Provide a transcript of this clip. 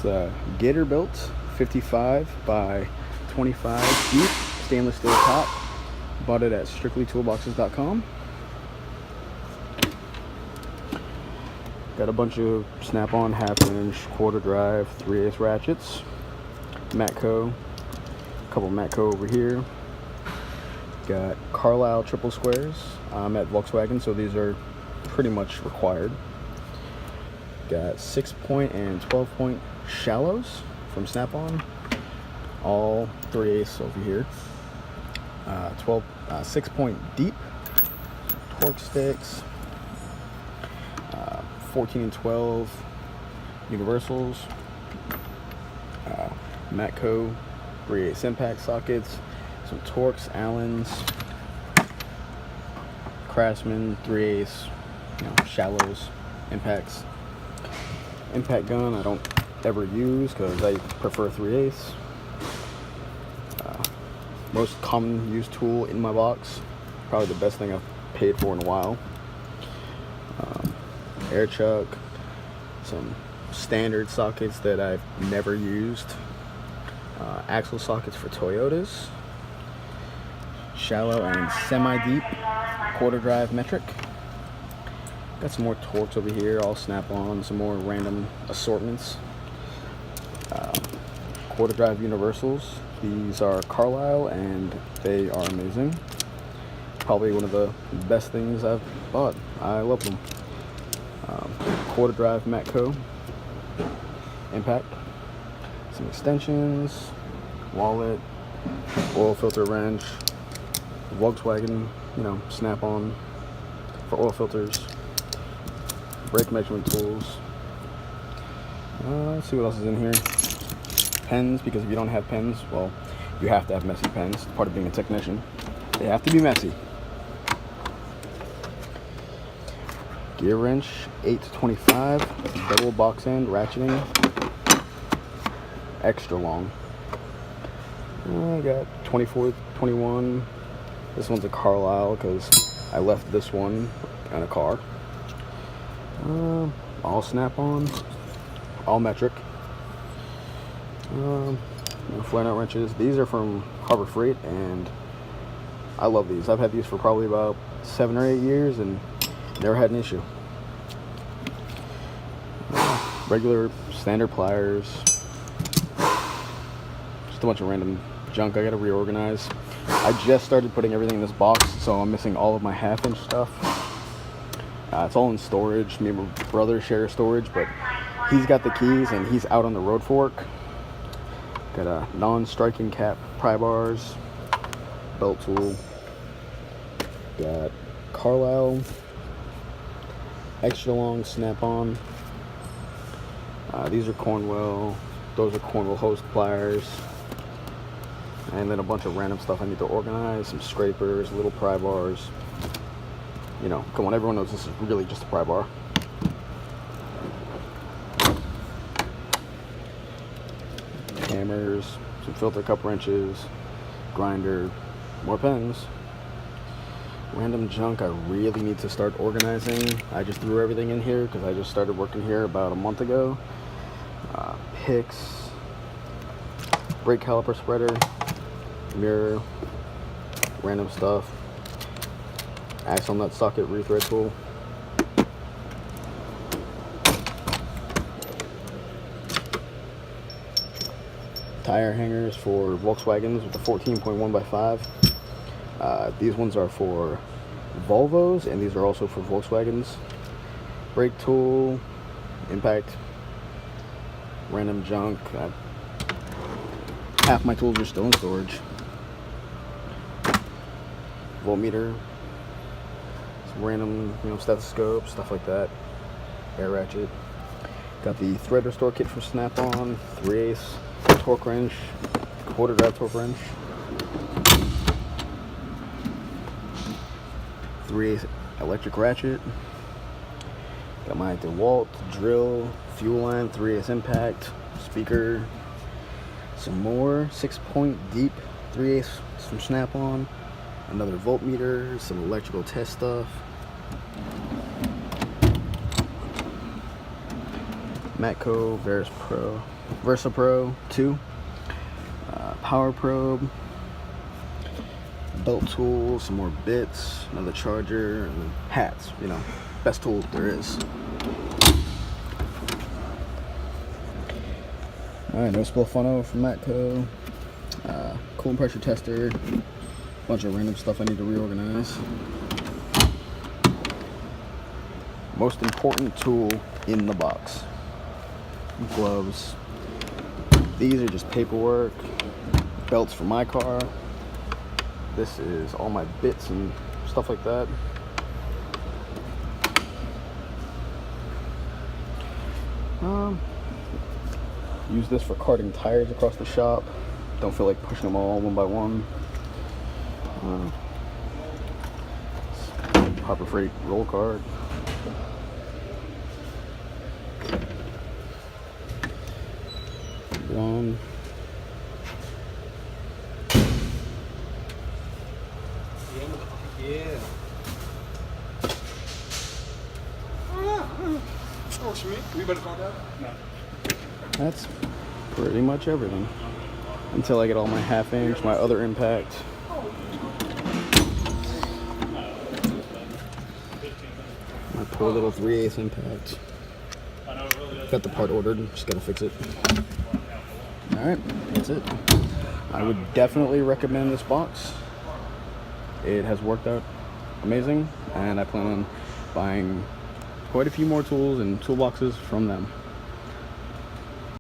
It's a GatorBuilt 55 by 25 deep stainless steel top. Bought it at strictlytoolboxes.com. Got a bunch of snap-on, half-inch, quarter drive, 3/8 ratchets. Matco, a couple Matco over here. Got Carlisle triple squares. I'm at Volkswagen, so these are pretty much required. Got 6-point and 12-point shallows from Snap-on. All 3/8 over here. 6-point deep torque sticks. 14 and 12 universals. Matco 3/8 impact sockets. Some Torx, Allens, Craftsman 3/8 shallows, impacts. Impact gun I don't ever use because I prefer 3/8. Most common used tool in my box, probably the best thing I've paid for in a while. Air chuck, some standard sockets that I've never used, axle sockets for Toyotas, shallow and semi-deep quarter drive metric. Got some more Torx over here, all Snap-on, some more random assortments. Quarter drive universals. These are Carlisle and they are amazing. Probably one of the best things I've bought. I love them. Quarter drive Matco impact. Some extensions, wallet, oil filter wrench, Volkswagen, Snap-on for oil filters, brake measurement tools. Let's see what else is in here. Pens, because if you don't have pens, well, you have to have messy pens. It's part of being a technician. They have to be messy. Gear wrench 8-25, double box end ratcheting, extra long. I got 24-21. This one's a Carlisle because I left this one in a car. All Snap-on, all metric. Flat out wrenches. These are from Harbor Freight and I love these. I've had these for probably about 7 or 8 years and never had an issue. Regular standard pliers. Just a bunch of random junk I gotta reorganize. I just started putting everything in this box, so I'm missing all of my half-inch stuff. It's all in storage. Me and my brother share storage, but he's got the keys and he's out on the road for work. Got a non-striking cap pry bars, belt tool. Got Carlisle extra long Snap-on. These are Cornwell. Those are Cornwell hose pliers. And then a bunch of random stuff I need to organize. Some scrapers, little pry bars. Come on, everyone knows this is really just a pry bar. Hammers, some filter cup wrenches, grinder, more pens. Random junk I really need to start organizing. I just threw everything in here because I just started working here about a month ago. Picks, brake caliper spreader, mirror, random stuff, axle nut socket rethread tool. Tire hangers for Volkswagens with the 14.1x5. These ones are for Volvos and these are also for Volkswagens. Brake tool, impact, random junk. Half my tools are still in storage. Voltmeter, some random stethoscope, stuff like that. Air ratchet. Got the thread restore kit from Snap-on, 3/8 torque wrench, quarter drive torque wrench, 3/8 electric ratchet. Got my DeWalt drill, fuel line, 3/8 impact, speaker, some more 6-point deep 3/8 from Snap-on, another voltmeter, some electrical test stuff, Matco Versa Pro 2, power probe, belt tools, some more bits, another charger, and hats. You know, best tool there is. Alright, no spill funnel from Matco, coolant pressure tester, bunch of random stuff I need to reorganize. Most important tool in the box, gloves. These are just paperwork, belts for my car. This is all my bits and stuff like that. Use this for carting tires across the shop. Don't feel like pushing them all one by one. Harbor Freight roll card. One. Yeah. Oh, sweet. We better call that? No. That's pretty much everything. Until I get all my 1/2 inch, my other impact. My poor little 3/8 impact. Got the part ordered, just gotta fix it. Alright, that's it. I would definitely recommend this box. It has worked out amazing, and I plan on buying quite a few more tools and toolboxes from them.